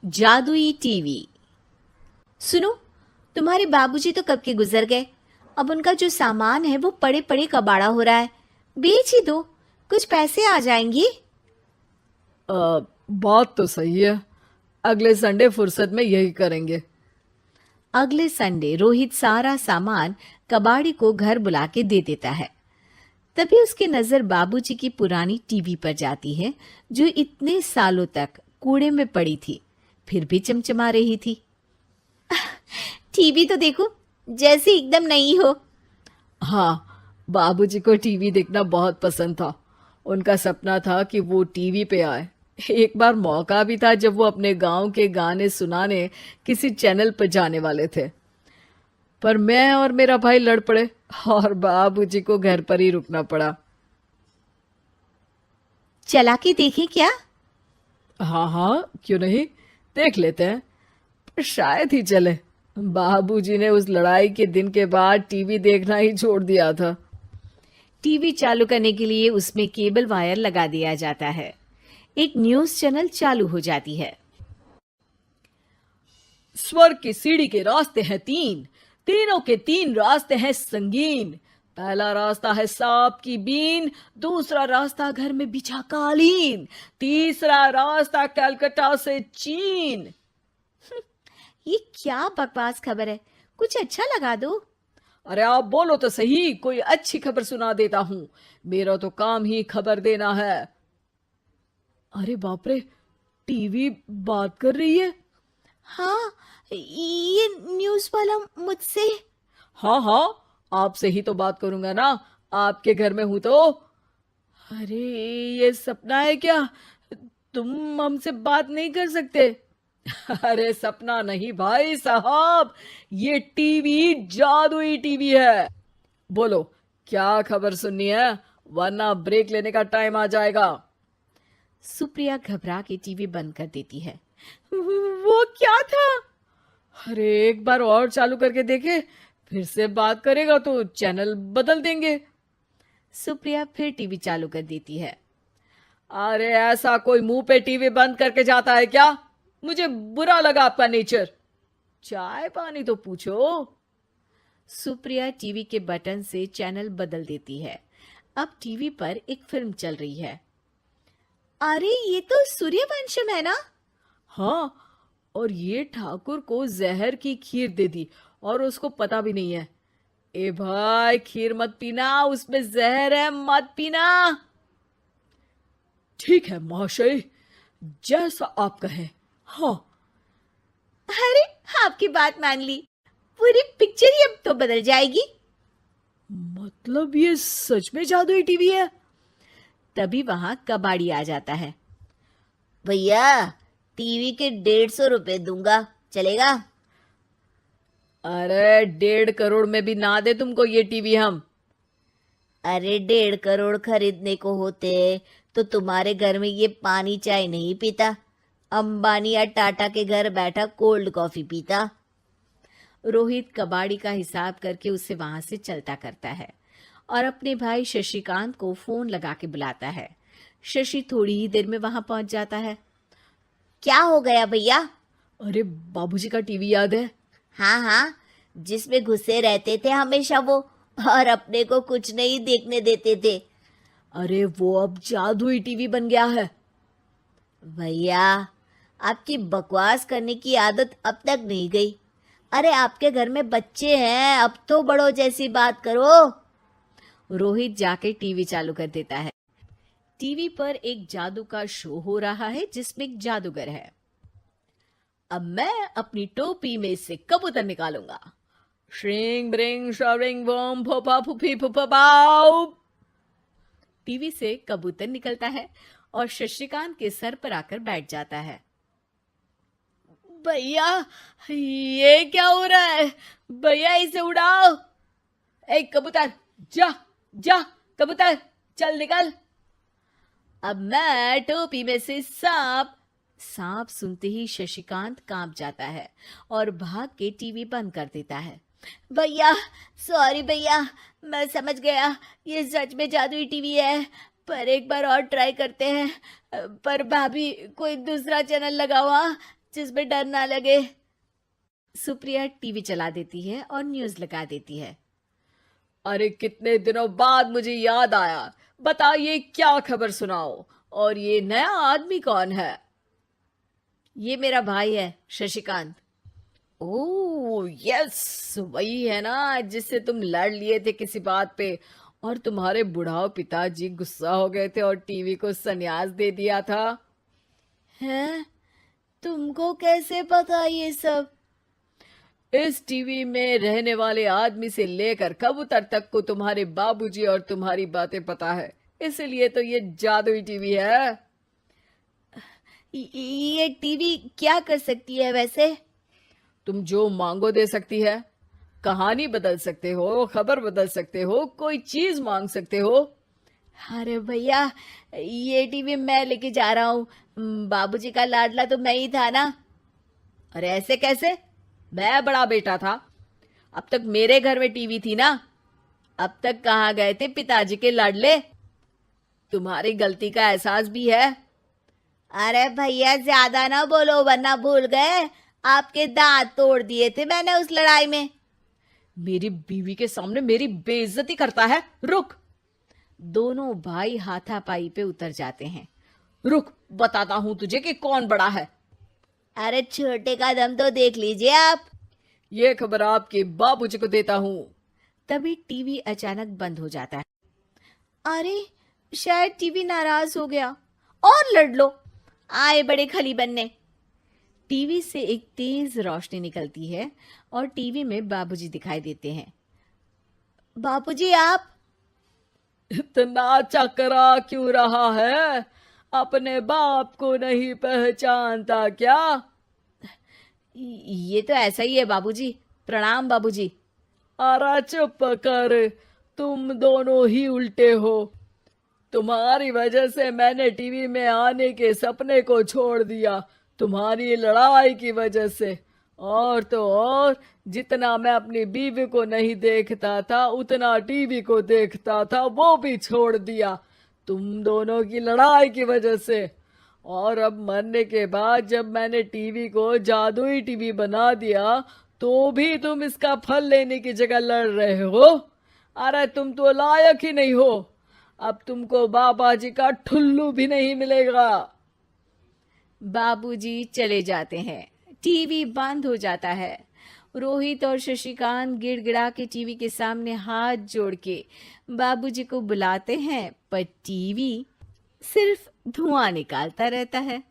जादुई टीवी। सुनो, तुम्हारे बाबूजी तो कब के गुजर गए। अब उनका जो सामान है वो पड़े पड़े कबाड़ा हो रहा है। बेच ही दो, कुछ पैसे आ जाएंगे। बात तो सही है। अगले संडे फुर्सत में यही करेंगे। अगले संडे रोहित सारा सामान कबाड़ी को घर बुला के दे देता है। तभी उसकी नजर बाबूजी की पुरानी टीवी पर जाती है, जो इतने सालों तक कूड़े में पड़ी थी, फिर भी चमचमा रही थी। टीवी तो देखो, जैसे एकदम नई हो। हाँ, बाबूजी को टीवी देखना बहुत पसंद था। उनका सपना था कि वो टीवी पे आए। एक बार मौका भी था जब वो अपने गांव के गाने सुनाने किसी चैनल पर जाने वाले थे, पर मैं और मेरा भाई लड़ पड़े और बाबूजी को घर पर ही रुकना पड़ा। चला के देखें क्या? हाँ हाँ, क्यों नहीं, देख लेते हैं। पर शायद ही चले। बाबूजी ने उस लड़ाई के दिन के बाद टीवी देखना ही छोड़ दिया था। टीवी चालू करने के लिए उसमें केबल वायर लगा दिया जाता है। एक न्यूज चैनल चालू हो जाती है। स्वर्ग की सीढ़ी के रास्ते हैं तीन, तीनों के तीन रास्ते हैं संगीन। पहला रास्ता है सांप की बीन, दूसरा रास्ता घर में बिछा कालीन, तीसरा रास्ता कलकत्ता से चीन। ये क्या बकवास खबर है, कुछ अच्छा लगा दो। अरे आप बोलो तो सही, कोई अच्छी खबर सुना देता हूं। मेरा तो काम ही खबर देना है। अरे बाप रे, टीवी बात कर रही है। हाँ, ये न्यूज वाला मुझसे। हाँ हाँ, आपसे ही तो बात करूंगा ना, आपके घर में हूं तो। अरे, ये सपना है क्या? तुम हमसे बात नहीं कर सकते? अरे सपना नहीं भाई साहब, ये टीवी जादुई टीवी है। बोलो, क्या खबर सुननी है, वरना ब्रेक लेने का टाइम आ जाएगा। सुप्रिया घबरा के टीवी बंद कर देती है। वो क्या था? अरे एक बार और चालू करके देखे, फिर से बात करेगा तो चैनल बदल देंगे। सुप्रिया फिर टीवी चालू कर देती है। अरे ऐसा कोई मुंह पे टीवी बंद करके जाता है क्या? मुझे बुरा लगा आपका नेचर। चाय पानी तो पूछो। सुप्रिया टीवी के बटन से चैनल बदल देती है। अब टीवी पर एक फिल्म चल रही है। अरे ये तो सूर्यवंशम है ना? हाँ, और ये ठाकुर को जहर की खीर दे दी और उसको पता भी नहीं है। ए भाई, खीर मत पीना, उसमें जहर है, मत पीना। ठीक है महाशय, जैसा आप कहें। हाँ। अरे, आपकी बात मान ली, पूरी पिक्चर ही अब तो बदल जाएगी। मतलब ये सच में जादुई टीवी है? तभी वहां कबाड़ी आ जाता है। भैया, टीवी के 150 रुपए दूंगा, चलेगा? अरे 1.5 करोड़ में भी ना दे तुमको ये टीवी हम। अरे 1.5 करोड़ खरीदने को होते तो तुम्हारे घर में ये पानी चाय नहीं पीता, अंबानी या टाटा के घर बैठा कोल्ड कॉफी पीता। रोहित कबाड़ी का हिसाब करके उसे वहां से चलता करता है और अपने भाई शशिकांत को फोन लगा के बुलाता है। शशि थोड़ी ही देर में वहां पहुंच जाता है। क्या हो गया भैया? अरे बाबूजी का टीवी याद है? हाँ हाँ, जिसमें घुसे रहते थे हमेशा वो, और अपने को कुछ नहीं देखने देते थे। अरे वो अब जादुई टीवी बन गया है। भैया, आपकी बकवास करने की आदत अब तक नहीं गई। अरे आपके घर में बच्चे हैं, अब तो बड़ों जैसी बात करो। रोहित जाके टीवी चालू कर देता है। टीवी पर एक जादू का शो हो रहा है जिसमें एक जादूगर है। अब मैं अपनी टोपी में से कबूतर निकालूंगा। श्रिंग ब्रिंग शरिंग बम फोपा फुफी फुफा पाउ। टीवी से कबूतर निकलता है और शशिकांत के सर पर आकर बैठ जाता है। भैया, ये क्या हो रहा है? भैया इसे उड़ाओ। ए कबूतर, जा जा, कबूतर चल निकल। अब मैं टोपी में से सांप। सांप सुनते ही शशिकांत कांप जाता है और भाग के टीवी बंद कर देता है। भैया, सॉरी भैया, मैं समझ गया ये सच में जादुई टीवी है, पर एक बार और ट्राई करते हैं। पर भाभी, कोई दूसरा चैनल लगा हुआ, जिसमें डर ना लगे। सुप्रिया टीवी चला देती है और न्यूज लगा देती है। अरे कितने दिनों बाद मुझे याद आया, बताइए क्या खबर सुनाओ। और ये नया आदमी कौन है? ये मेरा भाई है शशिकांत। ओह यस, वही है ना जिससे तुम लड़ लिए थे किसी बात पे, और तुम्हारे बुढ़ाओ पिताजी गुस्सा हो गए थे और टीवी को संन्यास दे दिया था। हैं? तुमको कैसे पता ये सब? इस टीवी में रहने वाले आदमी से लेकर कबूतर तक को तुम्हारे बाबूजी और तुम्हारी बातें पता है, इसलिए तो ये जादुई टीवी है। ये टीवी क्या कर सकती है वैसे? तुम जो मांगो दे सकती है। कहानी बदल सकते हो, खबर बदल सकते हो, कोई चीज मांग सकते हो। अरे भैया, ये टीवी मैं लेके जा रहा हूँ। बाबूजी का लाडला तो मैं ही था ना। अरे ऐसे कैसे? मैं बड़ा बेटा था, अब तक मेरे घर में टीवी थी ना। अब तक कहाँ गए थे पिताजी के लाडले? तुम्हारी गलती का एहसास भी है। अरे भैया, ज्यादा ना बोलो वरना भूल गए आपके दांत तोड़ दिए थे मैंने उस लड़ाई में। मेरी बीवी के सामने मेरी बेइज्जती करता है। रुक। दोनों भाई हाथापाई पे उतर जाते हैं। रुक, बताता हूं तुझे कि कौन बड़ा है। अरे छोटे का दम तो देख लीजिए आप। ये खबर आपके बाबूजी को देता हूं। तभी टीवी अचानक बंद हो जाता है। अरे शायद टीवी नाराज हो गया। और लड़ लो, आए बड़े खली बनने। टीवी से एक तेज रोशनी निकलती है और टीवी में बाबूजी दिखाई देते हैं। बापूजी आप? इतना चकरा क्यों रहा है? अपने बाप को नहीं पहचानता क्या? ये तो ऐसा ही है बाबूजी। प्रणाम बाबूजी। अरे चुप कर, तुम दोनों ही उल्टे हो। तुम्हारी वजह से मैंने टीवी में आने के सपने को छोड़ दिया, तुम्हारी लड़ाई की वजह से। और तो और, जितना मैं अपनी बीवी को नहीं देखता था उतना टीवी को देखता था, वो भी छोड़ दिया तुम दोनों की लड़ाई की वजह से। और अब मरने के बाद जब मैंने टीवी को जादुई टीवी बना दिया तो भी तुम इसका फल लेने की जगह लड़ रहे हो। अरे तुम तो लायक ही नहीं हो। अब तुमको बाबा जी का ठुल्लू भी नहीं मिलेगा। बाबूजी चले जाते हैं। टीवी बंद हो जाता है। रोहित और शशिकांत गिड़गिड़ा के टीवी के सामने हाथ जोड़ के बाबूजी को बुलाते हैं, पर टीवी सिर्फ धुआं निकालता रहता है।